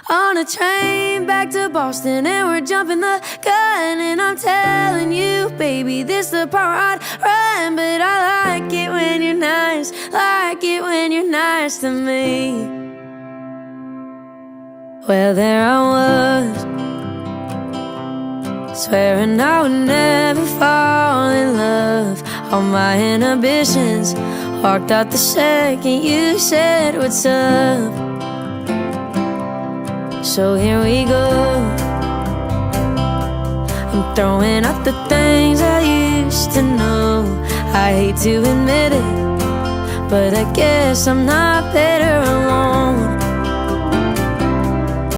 on a train back to Boston, and we're jumping the gun. And I'm telling you, baby, this the part I'd run. But I like it when you're nice, like it when you're nice to me. Well, there I was, swearing I would never fall in love. All my inhibitions walked out the second you said what's up. So here we go, I'm throwing out the things I used to know. I hate to admit it, but I guess I'm not better alone.